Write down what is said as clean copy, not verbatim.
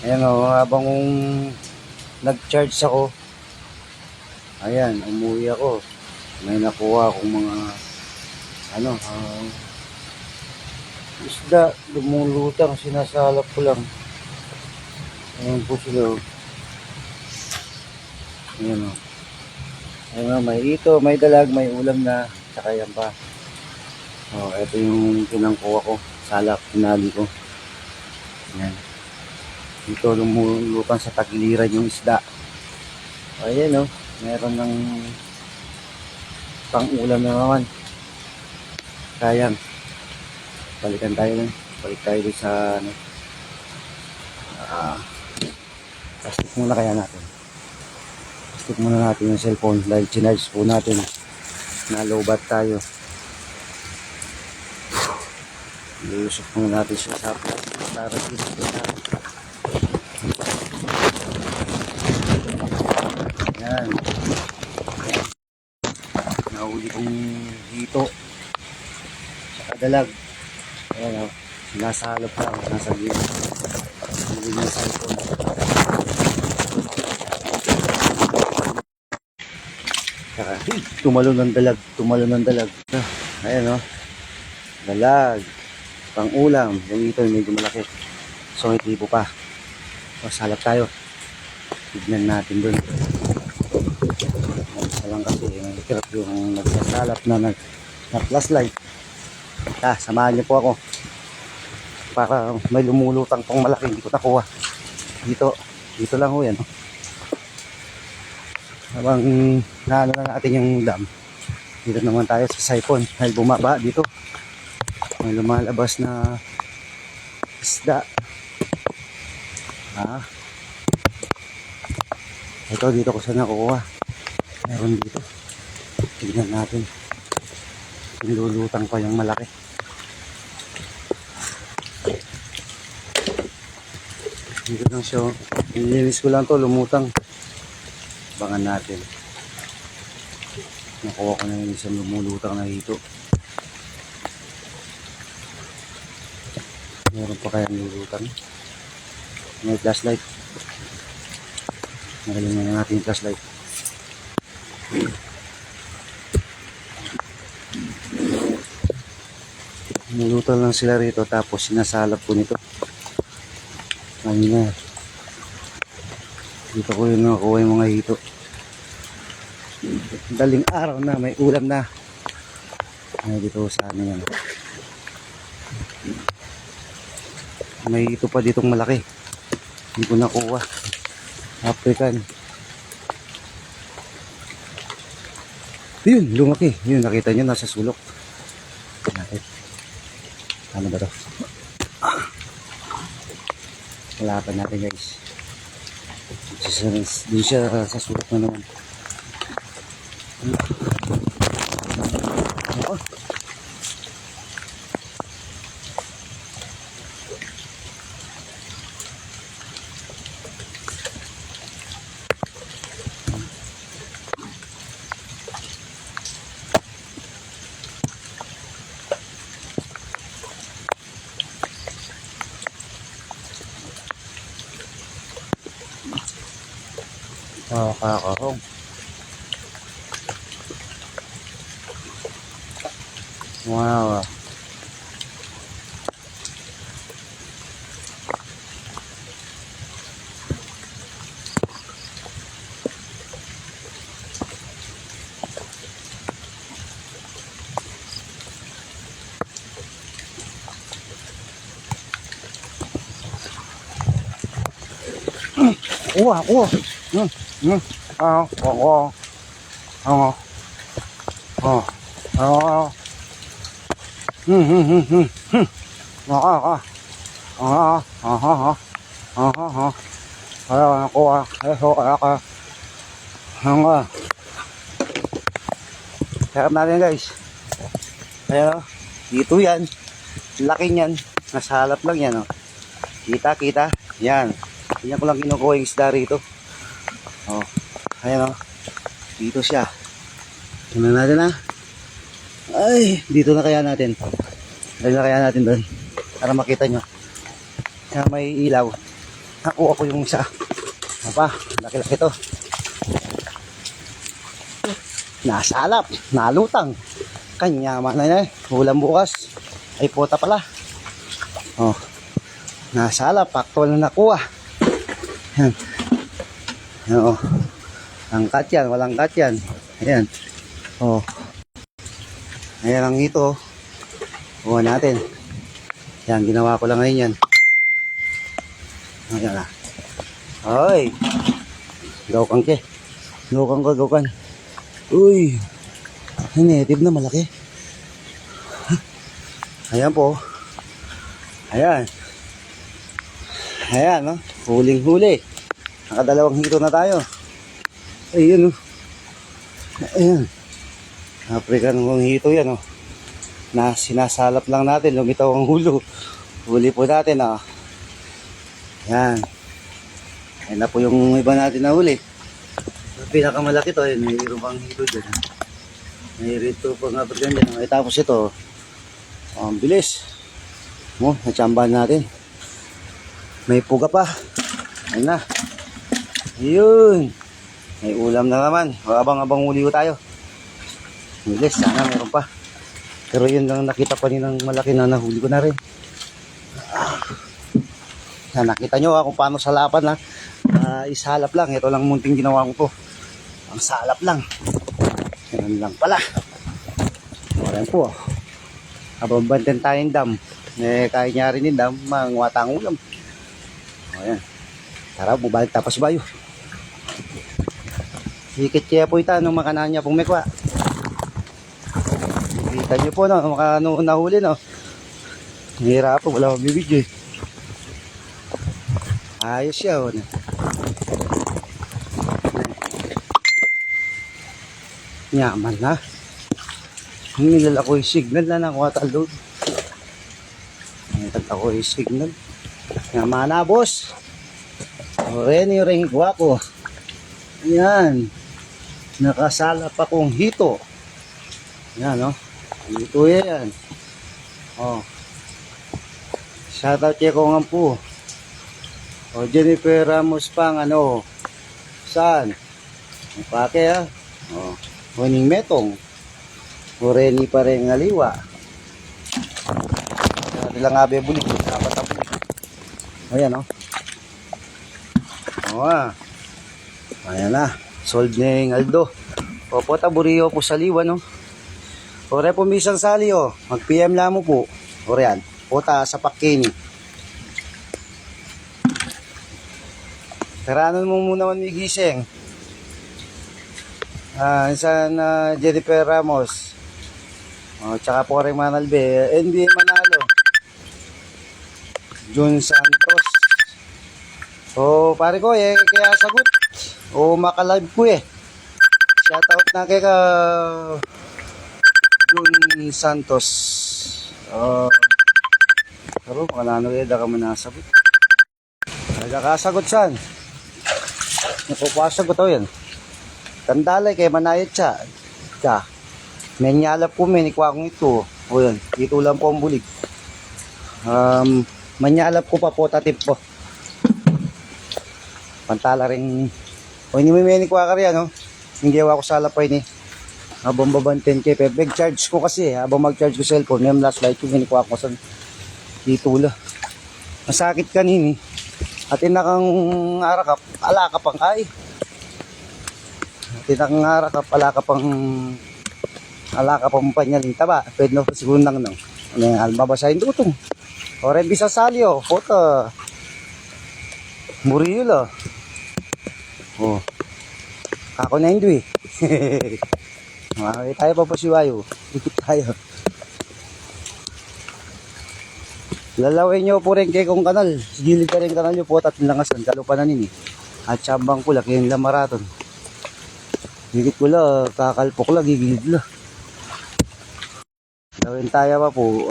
Ayan o, habang nag-charge ako, ayan, umuwi ako. May nakuha akong mga isda, lumulutang, sinasalap ko lang. Ayan po sila o. Ayan o. Ayan o, may ito, may dalag, may ulam na, saka yan pa. O, ito yung pinangkuha ko, salap, pinali ko. Ayan. Dito lumulutang sa tagiliran yung isda. Ayan o, meron ng pang-ulam na naman. Sayang. Balikan tayo lang. Balik tayo dun sa plastic muna kaya natin. Plastic muna natin yung cellphone dahil chinarge po natin. Nalobat tayo. Iusok muna natin siya sa plastic para dito na. Yan. Nahuli kong dito. Saka dalag. Ayan o. Sinasalap lang. Nasa gilid. Hindi niya cellphone. Saka tumalon ng dalag. Tumalon ng dalag. Ayan o. Dalag. Pang ulam. Yung ito medyo malaki. So may tipo pa. So salap tayo. Tignan natin dun. Isa lang kasi may hirap yung nagsasalap na flashlight. Samahan niyo po ako. Para may lumulutang pang malaki. Hindi ko nakuha. Dito lang ho yan. Habang naano na natin yung dam. Dito naman tayo sa siphon. Dahil bumaba dito. May lumalabas na isda. Ito dito ko saan nakukuha. Meron dito. Tignan natin. Lulutang pa yung malaki. Dito lang siya. Nilinis ko lang to, lumutang. Abangan natin. Nakuha ko na yung isang lumulutang na dito. Meron pa kayang lulutang. May flashlight. Magaling na natin yung flashlight. Lumulutang lang sila rito tapos sinasalap ko nito. Kanina. Dito ko yung nakuha yung mga hito. Daling araw na, may ulam na. Ay, dito sa ano yan. May ito pa ditong malaki. Hindi ko nakuha. African. Yun, lumaki. Yun, nakita nyo, nasa sulok. Natin. Ano ba ito? Wala pa natin guys. Doon siya sa sulok na naman. Kakahong. Wow. Kuha. Sarap natin guys. Ayan o. Dito yan. Laki niyan. Nasa halap lang yan o. Kita. Yan. Yan ko lang kinukuha yung isda rito. Ayan o. Dito siya. Tingnan natin ha. Ay, dito na kaya natin. Dali na kaya natin doon. Para makita nyo. Kaya may ilaw. Nakuha ko yung isa. Apa, laki-laki to. Nasalap, nalutang. Kanya man na yan. Ulam bukas. Ay puta pala. Oh. Nasalap, actual na nakuha. Yan. Oo. Angkat yan, walang kat yan. Ayan. Oh. Ayan ang ito. Kuha natin. Yan, ginawa ko lang ngayon yan. Ayan na. Ay. Gawkan ke. Gawkan ko, gawkan. Uy. Native na malaki. Ayan po. Ayan. Ayan, no? Huling-huli. Nakadalawang hito na tayo. Ayun, no? Ayan. African ng hito yan, no? Na sinasalap lang natin. Lumitaw ang hulo. Huli po natin, no? Ayan. Ayan na po yung iba natin na huli. Pinakamalaki to, ayun. Mayroon pang hito dyan. Mayroon pang African dyan. Ay, tapos ito. Ang bilis. Mo, natsambahan natin. May puga pa. Ayun na. Ayun. May ulam na naman. Abang-abang uli ko tayo. Bilis, sana meron pa. Pero yun lang nakita pa rin ng malaki na nahuli ko na rin. Nakita nyo kung paano salapan, ha. Isalap lang. Ito lang munting ginawa ko po. Ang salap lang. Ganun lang pala. Ayan po. Habang banten tayong dam. Kaya niya rin yung dam. Mangwatang ulam. Ayan. Tara, bubalik tapos bayo. Sikit kaya po ita nung makanan niya pong mekwa. Kita niyo po, no? Nahuli, no? Nahirap po. Wala akong bibidyo, eh. Ayos siya, oh. Nyaman na. Nilala ko yung signal na nakuha talod. Nilala ko yung signal. Nyaman na, boss. Ren yung ring ko. Ayan. Nakasala pa kong hito. Ayan, no? Hito yan. Oh. Shoutout kaya ko nga po. O, Jennifer Ramos pang ano. Saan? Pake, ha? O. Huning metong. Ureni pa rin ngaliwa. Nilang nga bebulik. Dapat ang bulik. Ayan, o. O, ayan na. Sold na yung Aldo. O, po taburiyo po sa liwa, no? Ore po misang sali, o. Mag-PM lang mo po. Ore yan. Pota sa pakini. Taranon mo muna man may gising. Insan Jennifer Ramos. Tsaka po rin Manalbe. NBA Manalo. Jun Santos. Pare ko kaya sagot. Makalive ko eh. Shoutout na kay ka Jun Santos. Pero makalano da ka manasagot. Nagkakasagot saan? Nakupasagot ko yan. Tandalay kay manayot siya. Menyalap ko menikwa kong ito. O yan, ito lang po ang bulig. Manyalap ko pa po tatip po. Pantala rin. O hindi mo menikwa ka rin, no? Hindi ako sa lapay ni. Habang babantin kay big charge ko kasi. Habang mag-charge ko cellphone, may last light ko menikwa ko sa titula. Masakit kanini. At inakang arakap, ala ka pang kay. At inakang arakap, ala ka pang panyaling taba. Pwede na siguro nang nang. Ano yung babasahin tutong. O rin bisa salyo, foto. Murilo. O. Kako na hindi. Tayo pa po si Wayo. Ikot tayo. Lalawin nyo po rin kay kong kanal. Gilid ka rin kanal nyo po at langasan. Kalupanan nini. At siyambang ko lang. Kaya yung marathon. Higit ko lang. Kakalpok lang. Gigilid lang. Lawin tayo pa po.